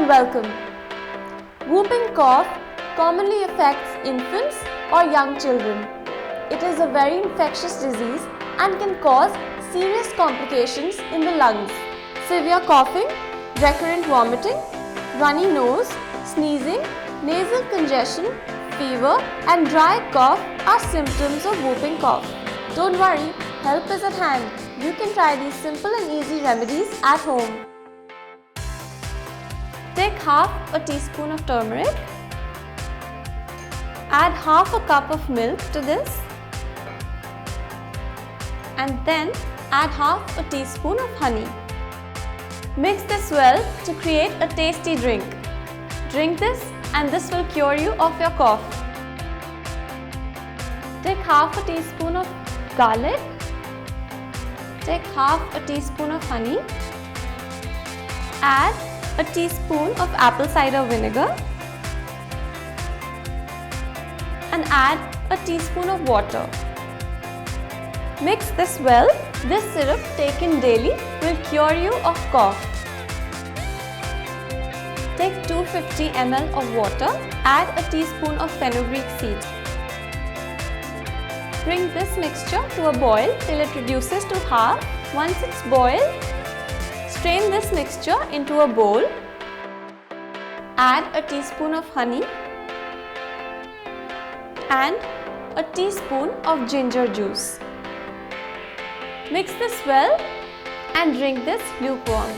and welcome. Whooping cough commonly affects infants or young children. It is a very infectious disease and can cause serious complications in the lungs. Severe coughing, recurrent vomiting, runny nose, sneezing, nasal congestion, fever and dry cough are symptoms of whooping cough. Don't worry, help is at hand. You can try these simple and easy remedies at home. Take half a teaspoon of turmeric. Add half a cup of milk to this. And then add half a teaspoon of honey. Mix this well to create a tasty drink. Drink this and this will cure you of your cough. Take half a teaspoon of garlic. Take half a teaspoon of honey. Add a teaspoon of apple cider vinegar. And add a teaspoon of water. Mix this well. This syrup taken daily will cure you of cough. Take 250 ml of water. Add a teaspoon of fenugreek seeds. Bring this mixture to a boil till it reduces to half. Once it's boiled, strain this mixture into a bowl. Add a teaspoon of honey and a teaspoon of ginger juice. Mix this well and drink this lukewarm.